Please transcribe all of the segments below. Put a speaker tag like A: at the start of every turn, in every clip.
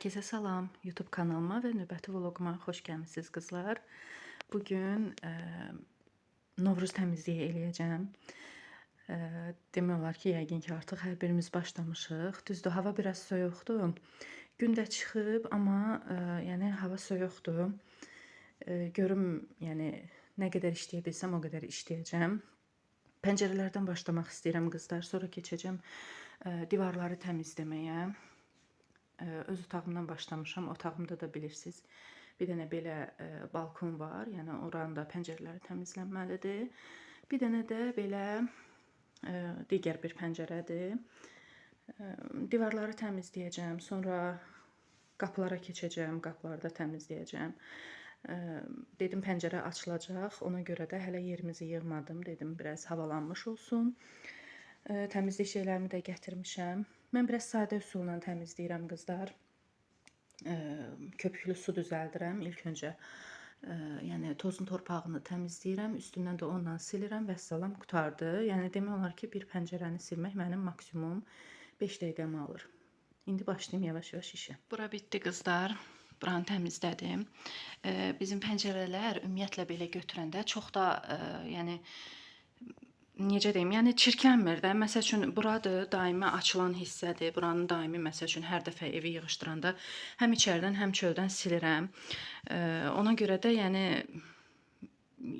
A: Herkese salam, YouTube kanalıma və növbəti vloquma xoş gəlmisiniz qızlar. Bugün Novruz təmizliyi eləyəcəm. Demək olar ki, yəqin ki, artıq hər birimiz başlamışıq. Düzdür, hava biraz soyuqdur. Gün də çıxıb, amma yəni hava soyuqdur. Görüm, yəni nə qədər işləyə bilsəm, o qədər işləyəcəm. Pəncərələrdən başlamaq istəyirəm qızlar, sonra keçəcəm divarları təmizləməyə. Öz otağımdan başlamışam. Otağımda da bilirsiniz, bir dənə belə balkon var. Yəni oranın da pəncərələri təmizlənməlidir. Bir dənə də belə digər bir pəncərədir. Divarları təmizləyəcəm. Sonra qapılara keçəcəm. Qapıları da təmizləyəcəm. Dedim pəncərə açılacaq. Ona görə də hələ yerimizi yığmadım. Dedim biraz havalanmış olsun. Təmizlik şeylərimi də gətirmişəm. Mən biraz sadə üsulla təmizləyirəm qızlar. Köpüklü su düzəldirəm ilk öncə. Yəni tozun torpağını təmizləyirəm, üstündən də ondan silirəm və salam qurtardı. Yəni demək olar ki, bir pəncərəni silmək mənim maksimum 5 dəqiqəmi alır. İndi başlayım yavaş-yavaş işə. Bura bitdi qızlar. Buranı təmizlədim. Bizim pəncərələr ümumiyyətlə belə götürəndə çox da yəni necə deyim, yəni çirklənmir də. Məsəl üçün buradır, daimi açılan hissədir. Buranın daimi məsəl üçün hər dəfə evi yığışdıranda həm içərdən, həm çöldən silirəm. Ona görə də yəni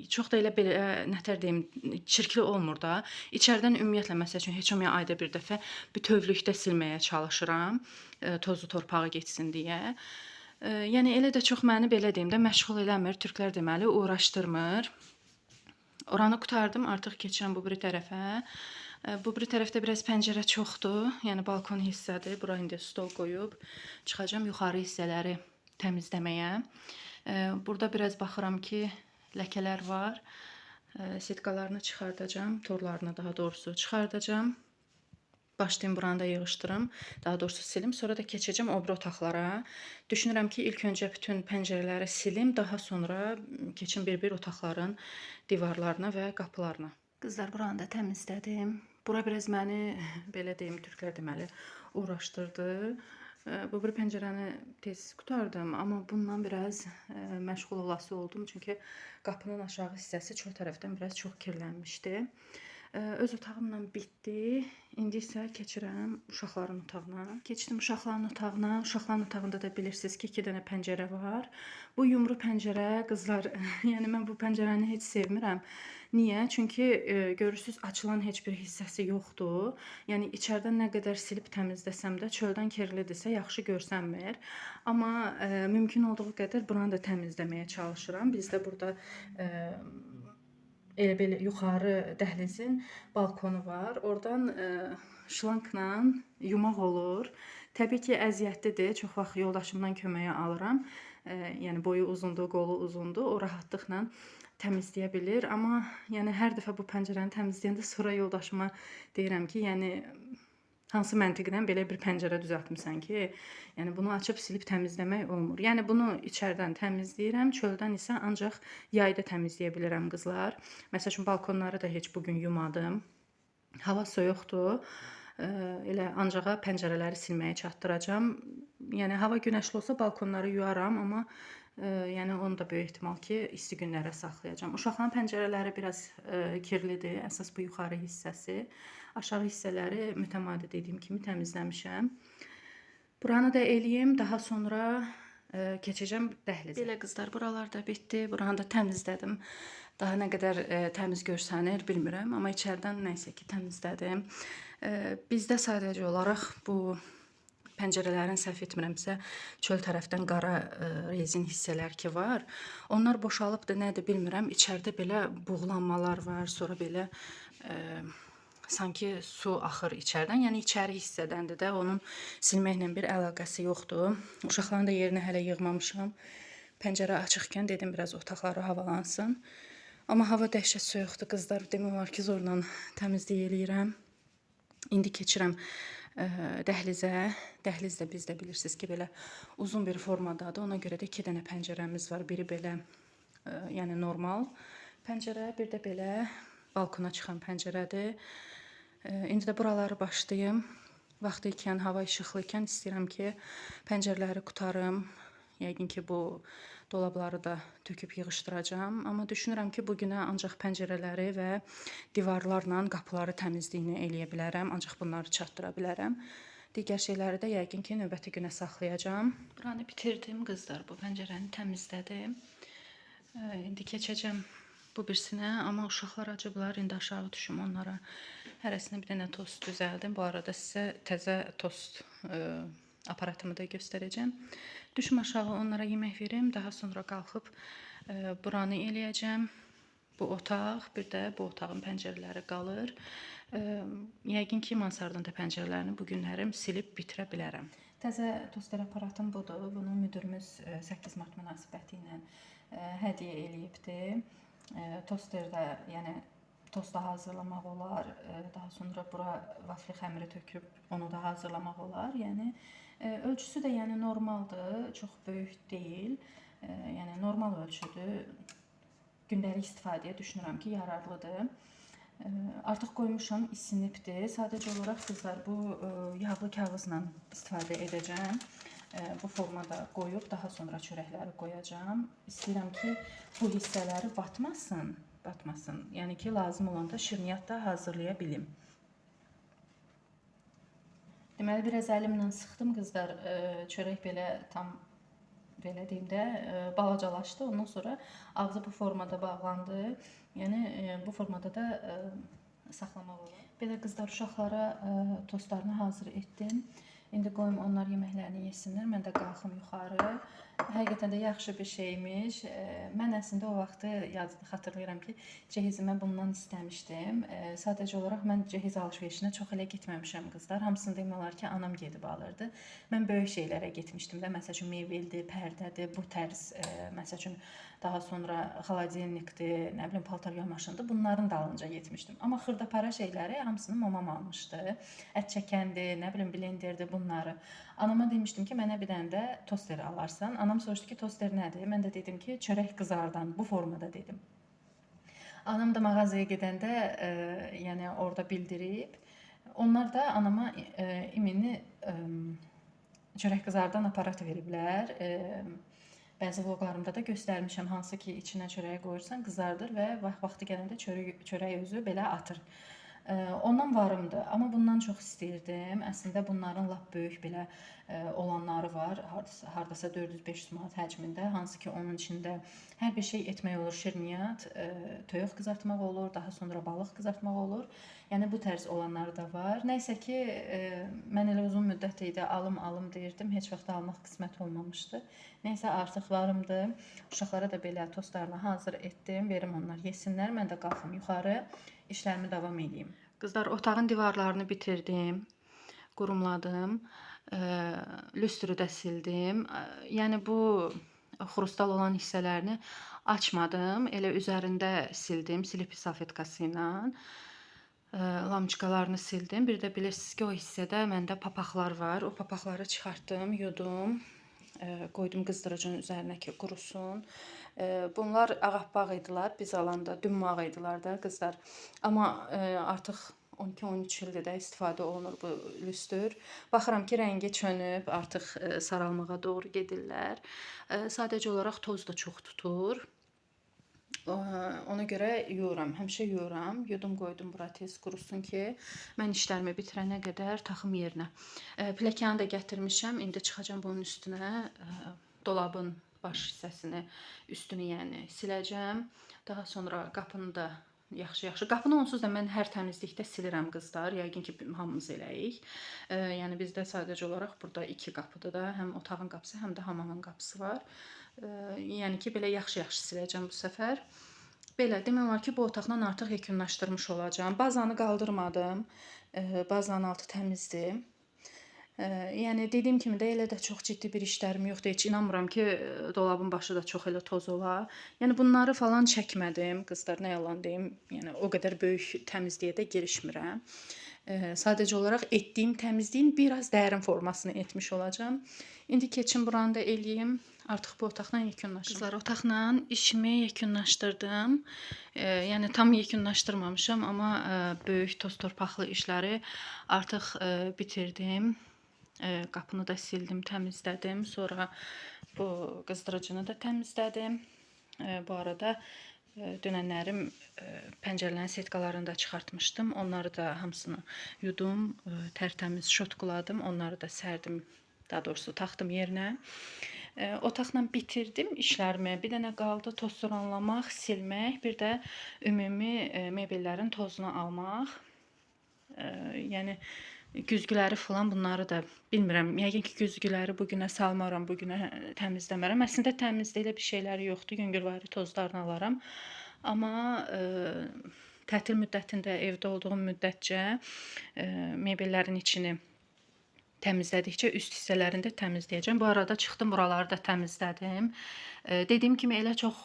A: çox da elə belə nətər deyim, çirkli olmur da. İçərdən ümumiyyətlə məsəl üçün heç olmaya ayda bir dəfə bütövlükdə silməyə çalışıram, tozu torpağı getsin deyə. Yəni elə də çox məni belə deyim də məşğul eləmir. Türklər deməli uğraşdırmır. Oranı qurtardım, artıq keçirəm bu biri tərəfə. Bu biri tərəfdə biraz pəncərə çoxdur, yəni balkon hissədir. Bura indi stol qoyub çıxacam yuxarı hissələri təmizləməyə. Burada biraz baxıram ki, ləkələr var. Sitkalarını çıxardacam, torlarını daha doğrusu çıxardacam. Başlayım buranı da yığışdırım, daha doğrusu silim, sonra da keçəcəm o biri otaqlara. Düşünürəm ki, ilk öncə bütün pəncərələri silim, daha sonra keçim bir-bir otaqların divarlarına və qapılarına. Qızlar, buranı da təmizlədim. Bura biraz məni, belə deyim, türklər deməli, uğraşdırdı. Bu bir pəncərəni tez qurtardım, amma bundan biraz məşğul olası oldum. Çünki qapının aşağı hissəsi çöl tərəfdən biraz çox kirlənmişdi. Öz otağımla bitdi. İndi isə keçirəm uşaqların otağına. Keçdim uşaqların otağına. Uşaqların otağında da bilirsiniz ki, 2 dənə pəncərə var. Bu yumru pəncərə, qızlar, yəni mən bu pəncərəni heç sevmirəm. Niyə? Çünki görürsüz, açılan heç bir hissəsi yoxdur. Yəni içərdən nə qədər silib təmizləsəm də çöldən kirlidirsə yaxşı görsənmir. Amma mümkün olduğu qədər buranı da təmizləməyə çalışıram. Bizdə burada elə belə yuxarı dəhlizin balkonu var. Oradan şlankla yumaq olur. Təbii ki, əziyyətlidir. Çox vaxt yoldaşımdan köməyə alıram. Yəni boyu uzundur, qolu uzundur. O rahatlıqla təmizləyə bilir. Amma yəni hər dəfə bu pəncərəni təmizləyəndə sonra yoldaşıma deyirəm ki, yəni hansı məntiqdən belə bir pəncərə düzəltmisən ki, yəni bunu açıb silib təmizləmək olmur. Yəni bunu içərdən təmizləyirəm, çöldən isə ancaq yayda təmizləyə bilirəm qızlar. Məsəl üçün balkonları da heç bugün yumadım. Hava soyuqdur. Elə ancaq pəncərələri silməyə çatdıracam. Yəni hava günəşli olsa balkonları yuyaram, amma yəni onu da böyük ehtimal ki, isti günlərə saxlayacam. Uşaqların pəncərələri biraz kirlidir, əsas bu yuxarı hissəsi. Aşağı hissələri mütəmadi dediyim kimi təmizləmişəm. Buranı da eləyim, daha sonra keçəcəm dəhlizə. Belə qızlar, buralar da bitdi, buranı da təmizlədim. Daha nə qədər təmiz görsənir bilmirəm, amma içərdən nəysə ki təmizlədim. Bizdə sadəcə olaraq bu pəncərələrin səhv etmirəmsə çöl tərəfdən qara rezin hissələr ki var. Onlar boşalıbdır, nədir bilmirəm. İçəridə belə buğulanmalar var, sonra belə sanki su axır içərdən. Yəni içəri hissədəndir də, onun silməklə bir əlaqəsi yoxdur. Uşaqların da yerini hələ yığmamışam. Pəncərə açıqkən dedim biraz otaqları havalansın. Amma hava dəhşət soyuqdur qızlar. Demək olar ki, zorla təmizlik eləyirəm. İndi keçirəm dəhlizə. Dəhliz də bizdə bilirsiniz ki, belə uzun bir formadadır. Ona görə də 2 dənə pəncərəmiz var. Biri belə yəni normal pəncərə, bir də belə balkona çıxan pəncərədir. İndi də buraları başlayım vaxtı ikən, hava işıqlı ikən istəyirəm ki, pəncərələri qutarım. Yəqin ki, bu dolabları da töküb yığışdıracağam. Amma düşünürəm ki, bu günə ancaq pəncərələri və divarlarla qapıları təmizliyini eləyə bilərəm. Ancaq bunları çatdıra bilərəm. Digər şeyləri də yəqin ki, növbəti günə saxlayacağam. Buranı bitirdim qızlar. Bu pəncərəni təmizlədim. İndi keçəcəm bu birisinə, amma uşaqlar acıblar, indi aşağı düşüm onlara. Hərəsinə bir dənə tost düzəldim. Bu arada sizə təzə tost aparatımı da göstərəcəm. Düşüm aşağı onlara yemək verim, daha sonra qalxıb buranı eləyəcəm. Bu otaq, bir də bu otağın pəncərələri qalır. Yəqin ki, mansardın da pəncərələrini bu günlərim silib bitirə bilərəm. Təzə toster aparatım budur. Bunu müdürümüz 8 mart münasibəti ilə hədiyyə eləyibdi. Tosterdə, yəni tosta hazırlamaq olar, daha sonra bura vafli xəmiri töküb onu da hazırlamaq olar. Yəni ölçüsü də yəni normaldır, çox böyük deyil. Yəni normal ölçüdür. Gündəlik istifadəyə düşünürəm ki, yararlıdır. Artıq qoymuşam, isinibdir. Sadəcə olaraq qızlar bu yağlı kağızla istifadə edəcəm. Bu formada qoyub daha sonra çörəkləri qoyacağam. İstəyirəm ki, bu hissələri batmasın. Yəni ki, lazım olanda şirniyyat da hazırlaya bilim. Deməli, biraz əlimlə sıxdım qızlar. Çörək belə tam, belə deyim də, balacalaşdı. Ondan sonra ağzı bu formada bağlandı. Yəni bu formada da saxlamaq olar. Belə qızlar, uşaqlara tostlarını hazır etdim. İndi qoyum onlar yeməklərini yesinlər. Mən də qalxım yuxarı. Həqiqətən də yaxşı bir şeymiş. Mən əslində o vaxtı xatırlayıram ki, cehizimə bundan istəmişdim. Sadəcə olaraq mən cehiz alış-verişinə çox elə getməmişəm qızlar. Hamısını demək olar ki, anam gedib alırdı. Mən böyük şeylərə getmişdim də. Məsəl üçün mebeldir, pərdədir, bu tərz, məsəl üçün daha sonra xaladelnikdir, nə bilim paltar yamaşındır. Bunların dalınca getmişdim. Amma xırdapara şeyləri hamısını mamam almışdı. Ət çəkəndir, nə bilim blenderdir bunları. Anama demişdim ki, mənə bir dənə də toster alarsan. Anam soruşdu ki, toster nədir? Mən də dedim ki, çörək qızardan, bu formada dedim. Anam da mağazaya gedəndə, yəni orada bildirib. Onlar da anama imini çörək qızardan aparat veriblər. Bəzi vloqlarımda da göstərmişəm, hansı ki, içinə çörəyi qoyursan, qızardır və vaxtı gələndə çörək özü belə atır. Ondan varımdır, amma bundan çox istəyirdim. Əslində bunların lap böyük belə olanları var, hardasa 400-500 manat həcmində, hansı ki, onun içində hər bir şey etmək olur. Şirniyyat, toyuq qızartmaq olur, daha sonra balıq qızartmaq olur. Yəni bu tərz olanları da var. Nəysə ki, mən elə uzun müddət idi alım deyirdim, heç vaxt almaq qismət olmamışdı. Nəysə artıq varımdır. Uşaqlara da belə tostlarını hazır etdim, verim onlar yesinlər. Mən də qalxım yuxarı, işlərimi davam edeyim. Qızlar, otağın divarlarını bitirdim, qurumladım, lüstrü də sildim. Yəni bu xrustal olan hissələrini açmadım, elə üzərində sildim, silip salfetkası ilə. Lamçıqalarını sildim. Bir də bilirsiniz ki, o hissədə məndə papaqlar var. O papaqları çıxartdım, yudum, qoydum qızdırıcının üzərinə ki, qurusun. Bunlar ağappaq idilər, biz alanda dümağ idilər də qızlar. Amma artıq 12-13 ildir də istifadə olunur bu lüstür. Baxıram ki, rəngi çönüb, artıq saralmağa doğru gedirlər. Sadəcə olaraq toz da çox tutur. Ona görə yuyuram, həmişə yuyuram. Yudum qoydum bura tez qurusun ki, mən işlərimi bitirənə qədər taxım yerinə. Pləkanı da gətirmişəm. İndi çıxacam bunun üstünə, dolabın baş hissəsini, üstünü yəni siləcəm. Daha sonra qapını da yaxşı. Qapını onsuz da mən hər təmizlikdə silirəm qızlar. Yəqin ki, hamımız eləyik. Yəni bizdə sadəcə olaraq burada 2 qapıdır da. Həm otağın qapısı, həm də hamamın qapısı var. Yəni ki, belə yaxşı siləcəm bu səfər. Belə, demək olar ki, bu otaqdan artıq yekunlaşdırmış olacağım. Bazanı qaldırmadım. Bazanın altı təmizdir. Yəni dediyim kimi də elə də çox ciddi bir işlərim yoxdur. Heç inanmıram ki, dolabın başı da çox elə toz ola. Yəni bunları falan çəkmədim. Qızlar, nə yalan deyim. Yəni o qədər böyük təmizliyə də girişmirəm. Sadəcə olaraq etdiyim təmizliyin biraz dərin formasını etmiş olacağım. İndi keçim buranı da eləyim. Artıq bu otaqla yekunlaşdım. Qızlar, otaqla işimi yekunlaşdırdım. Yəni tam yekunlaşdırmamışam, amma böyük toz torpaqlı işləri artıq bitirdim. Qapını da sildim, təmizlədim. Sonra bu qızdırıcını da təmizlədim. Bu arada dünənlərim pəncərələrin setkalarını da çıxartmışdım. Onları da hamısını yudum, tərtəmiz şotquladım. Onları da sərdim, daha doğrusu taxdım yerinə. Otaqla bitirdim işlərimi. Bir dənə qaldı toz soranlamaq, silmək, bir də ümumi mebellərin tozunu almaq. Yəni güzgüləri falan bunları da bilmirəm. Yəqin ki güzgüləri bu günə salmaram, bu günə təmizləmərəm. Əslində təmizdə elə bir şeyləri yoxdur. Yüngülvari tozlarını alaram. Amma tətil müddətində evdə olduğum müddətcə mebellərin içini təmizlədikcə üst hissələrini də təmizləyəcəm. Bu arada çıxdım, buraları da təmizlədim. Dediyim kimi elə çox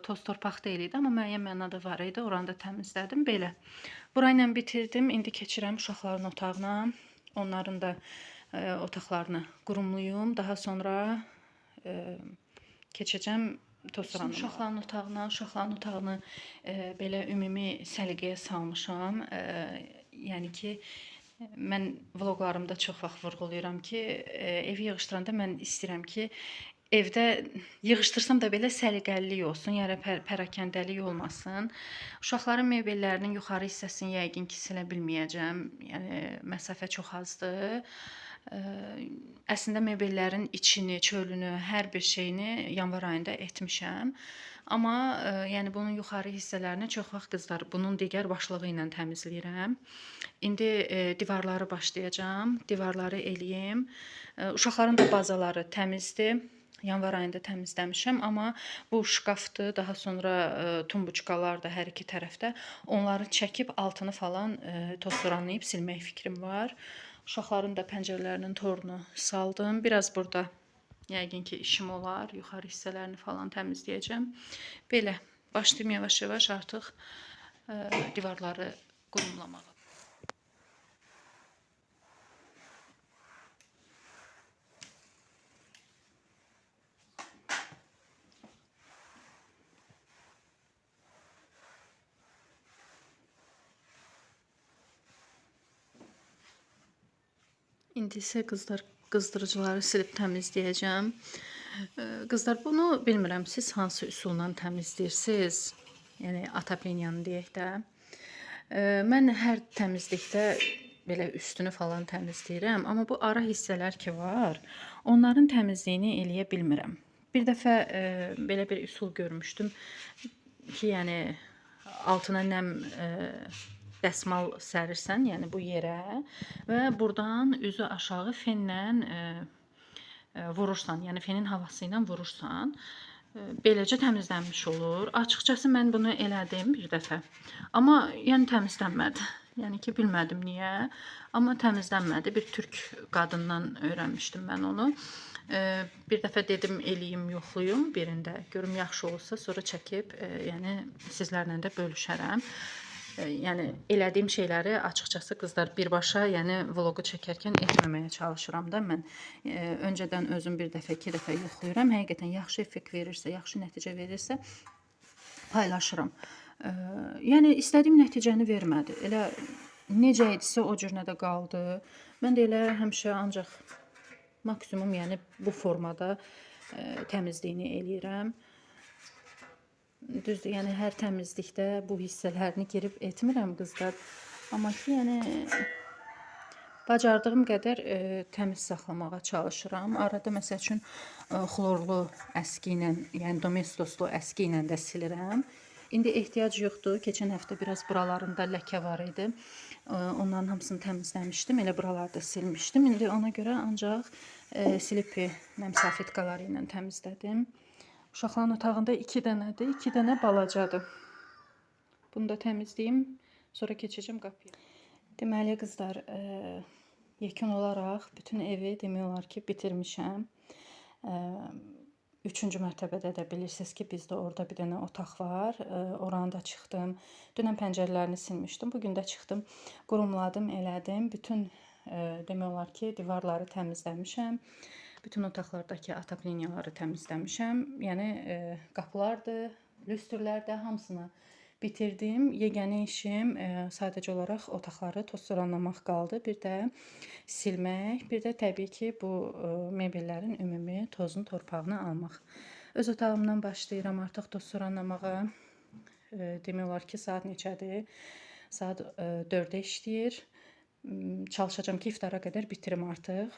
A: toz torpaq deyil idi, amma müəyyən mənada var idi. Oranı da təmizlədim. Belə. Burayla bitirdim. İndi keçirəm uşaqların otağına. Onların da otaqlarını qurumluyum. Daha sonra keçəcəm toz soranlamağa. Uşaqların otağını belə ümumi səliqəyə salmışam. Yəni ki, mən vloqlarımda çox vaxt vurğulayıram ki, evi yığışdıranda mən istəyirəm ki, evdə yığışdırsam da belə səliqəlilik olsun, yəni pərakəndəlik olmasın. Uşaqların mebellərinin yuxarı hissəsini yəqin ki, silə bilməyəcəm. Yəni məsafə çox azdır. Əslində mebellərin içini, çölünü, hər bir şeyini yanvar ayında etmişəm. Amma yəni bunun yuxarı hissələrini çox vaxt qızlar bunun digər başlığı ilə təmizləyirəm. İndi divarları başlayacağam. Divarları eləyim. Uşaqların da bazaları təmizdir. Yanvar ayında təmizləmişəm, amma bu şkafdır, daha sonra tumbuçkalar da hər iki tərəfdə. Onları çəkib altını falan toz soranlayıb silmək fikrim var. Uşaqların da pəncərələrinin torunu saldım. Biraz burada yəqin ki işim olar. Yuxarı hissələrini falan təmizləyəcəm. Belə başlayım yavaş-yavaş artıq divarları qurumlamağa. İndi isə qızlar qızdırıcıları silib təmizləyəcəm. Qızlar, bunu bilmirəm, siz hansı üsulla təmizləyirsiniz? Yəni ataplenyanı deyək də. Mən hər təmizlikdə belə üstünü falan təmizləyirəm, amma bu ara hissələr ki var, onların təmizliyini eləyə bilmirəm. Bir dəfə belə bir üsul görmüşdüm ki, yəni altına nəm dəsmal sərirsən, yəni bu yerə və buradan üzü aşağı fenlə vurursan, yəni fenin havası ilə vurursan. Beləcə təmizlənmiş olur. Açıqcası mən bunu elədim bir dəfə. Amma yəni təmizlənmədi. Yəni ki, bilmədim niyə. Amma təmizlənmədi. Bir türk qadından öyrənmişdim mən onu. Bir dəfə dedim eləyim, yoxluyum birində. Görüm yaxşı olsa, sonra çəkib, yəni sizlərlə də bölüşərəm. Yəni elədiyim şeyləri açıqcası qızlar birbaşa, yəni vloqu çəkərkən etməməyə çalışıram da mən. Öncədən özüm bir dəfə, iki dəfə yoxlayıram. Həqiqətən yaxşı effekt verirsə, yaxşı nəticə verirsə paylaşıram. Yəni istədiyim nəticəni vermədi. Elə necə idisə o cür də qaldı. Mən də elə həmişə ancaq maksimum, yəni bu formada təmizliyini eləyirəm. Düzdür, yəni hər təmizlikdə bu hissələrini girib etmirəm qızlar. Amma ki, yəni bacardığım qədər təmiz saxlamağa çalışıram. Arada məsəl üçün xlorlu əski ilə, yəni domestoslu əski ilə də silirəm. İndi ehtiyac yoxdur. Keçən həftə biraz buralarında ləkə var idi. Onların hamısını təmizləmişdim. Elə buraları da silmişdim. İndi ona görə ancaq silipi nəm salfetkaları ilə təmizlədim. Uşaqların otağında 2 dənədir. 2 dənə balacadır. Bunu da təmizləyim. Sonra keçəcəm qapıya. Deməli qızlar, yekun olaraq bütün evi demək olar ki bitirmişəm. 3-cü mərtəbədə də bilirsiniz ki, bizdə orada bir dənə otaq var. Oranı da çıxdım. Dünən pəncərələrini silmişdim. Bugün də çıxdım. Qurumladım, elədim. Bütün demək olar ki, divarları təmizləmişəm. Bütün otaqlardakı ataplenyaları təmizləmişəm. Yəni qapılardır, lüstrlərdə hamısını bitirdim. Yeganə işim sadəcə olaraq otaqları tozsoranlamaq qaldı. Bir də silmək, bir də təbii ki, bu mebellərin ümumi tozunu, torpağını almaq. Öz otağımdan başlayıram artıq tozsoranlamağa. Demək olar ki, saat neçədir? Saat 4-də işləyir. Çalışacağam ki, iftara qədər bitirim artıq.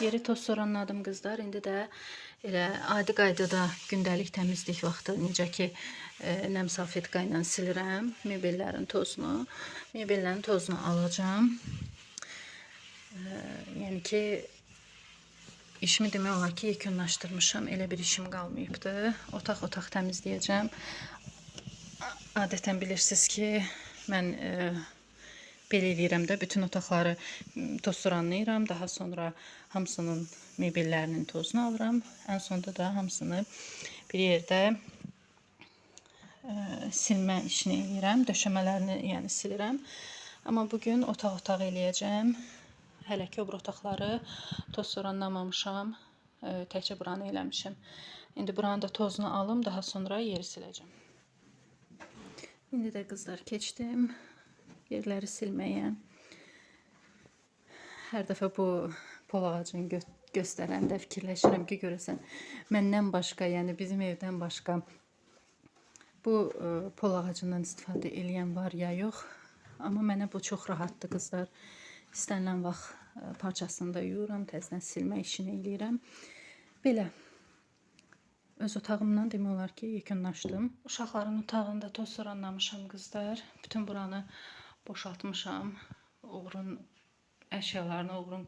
A: Yeri tozsoranladım qızlar. İndi də elə adi qaydada gündəlik təmizlik vaxtı necə ki nəm salfetka ilə silirəm mebellərin tozunu. Mebellərin tozunu alacağam. Yəni ki işimi demək olar ki yekunlaşdırmışam. Elə bir işim qalmayıbdı. Otaq təmizləyəcəm. Adətən bilirsiniz ki mən belə eləyirəm də, bütün otaqları tozsoranlayıram. Daha sonra hamısının mebellərinin tozunu alıram. Ən sonda da hamısını bir yerdə silmə işini eləyirəm. Döşəmələrini yəni silirəm. Amma bugün otaq eləyəcəm. Hələ ki o bir otaqları tozsoranlamamışam. Təkcə buranı eləmişəm. İndi buranın da tozunu alım, daha sonra yeri siləcəm. İndi də qızlar keçdim yerləri silməyə. Hər dəfə bu pol ağacını göstərəndə fikirləşirəm ki, görəsən məndən başqa, yəni bizim evdən başqa bu pol ağacından istifadə edən var ya yox. Amma mənə bu çox rahatdır qızlar. İstənilən vaxt parçasını da yuyuram, təzədən silmə işini eləyirəm. Belə öz otağımdan demək olar ki yekunlaşdım. Uşaqların otağında tozsoranlamışam qızlar. Bütün buranı boşaltmışam. Uğurun əşyalarını Uğurun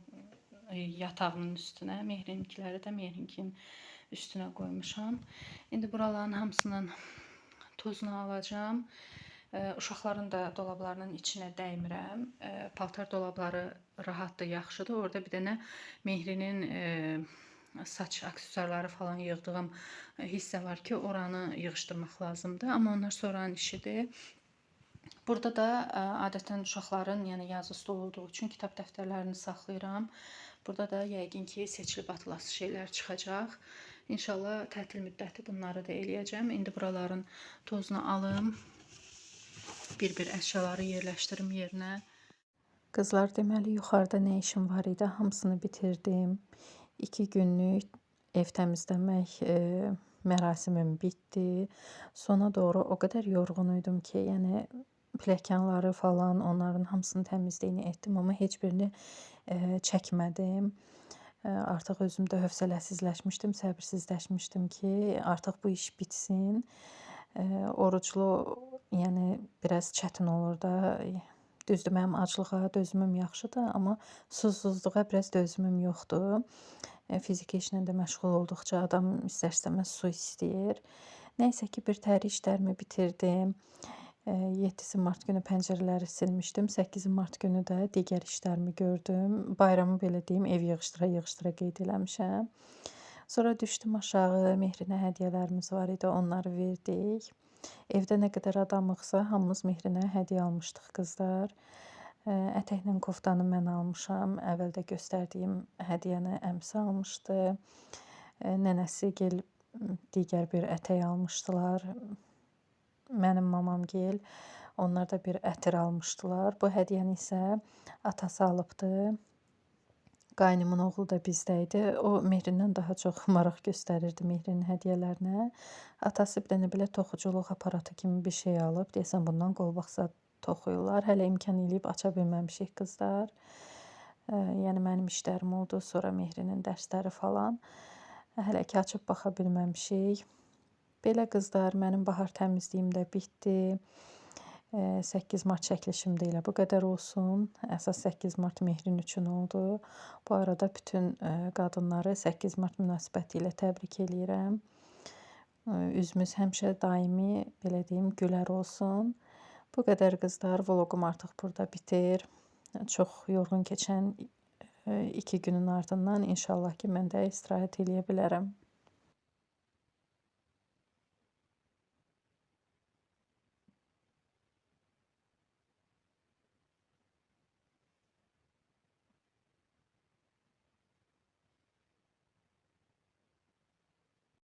A: yatağının üstünə, Mehrininkiləri də Mehrinkinin üstünə qoymuşam. İndi buraların hamısının tozunu alacağım. Uşaqların da dolablarının içinə dəymirəm. Paltar dolabları rahatdır, yaxşıdır. Orada bir dənə Mehrinin saç aksesuarları falan yığdığım hissə var ki, oranı yığışdırmaq lazımdır. Amma onlar sonranın işidir. Burada da adətən uşaqların yəni yazı stolu olduğu üçün kitab dəftərlərini saxlayıram. Burada da yəqin ki seçilib atılası şeylər çıxacaq. İnşallah tətil müddəti bunları da eləyəcəm. İndi buraların tozunu alım. Bir-bir əşyaları yerləşdirim yerinə. Qızlar, deməli yuxarıda nə işim var idi, hamısını bitirdim. 2 günlük ev təmizləmək mərasimim bitdi. Sona doğru o qədər yorğun idim ki, yəni pləkanları falan, onların hamısını təmizliyini etdim, amma heç birini çəkmədim. Artıq özümdə hövsələsizləşmişdim, səbirsizləşmişdim ki, artıq bu iş bitsin. Oruclu, yəni biraz çətin olur da. Düzdür, mənim aclığa dözümüm yaxşıdır, amma susuzluğa biraz dözümüm yoxdur. Fiziki işlə də məşğul olduqca adam istər-istəməz su istəyir. Nəysə ki, bir təri işlərimi bitirdim. 7 mart günü pəncərələri silmişdim. 8 mart günü də digər işlərimi gördüm. Bayramı belə deyim, ev yığışdıra qeyd eləmişəm. Sonra düşdüm aşağı, Mehrinə hədiyyələrimiz var idi, onları verdik. Evdə nə qədər adamıqsa, hamımız Mehrinə hədiyyə almışdıq qızlar. Ətəklə koftanı mən almışam. Əvvəldə göstərdiyim hədiyyəni əmsi almışdı. Nənəsi gel digər bir ətək almışdılar. Mənim mamamgil, onlar da bir ətir almışdılar. Bu hədiyyəni isə atası alıbdı. Qaynımın oğlu da bizdə idi. O Mehrindən daha çox maraq göstərirdi Mehrinin hədiyyələrinə. Atası bir dənə belə toxuculuq aparatı kimi bir şey alıb. Deyəsən bundan qolbaqsa toxuyurlar. Hələ imkan eləyib aça bilməmişik qızlar. Yəni mənim işlərim oldu, sonra Mehrinin dərsləri falan. Hələ ki açıb baxa bilməmişik.
B: Belə qızlar, mənim bahar təmizliyim də bitdi. 8 mart çəkilişim də elə bu qədər olsun. Əsas 8 mart Mehrin üçün oldu. Bu arada bütün qadınları 8 mart münasibətilə təbrik eləyirəm. Üzümüz həmişə daimi, belə deyim, gülər olsun. Bu qədər qızlar, vloqum artıq burada bitir. Çox yorğun keçən 2 günün ardından inşallah ki, mən də istirahət eləyə bilərəm.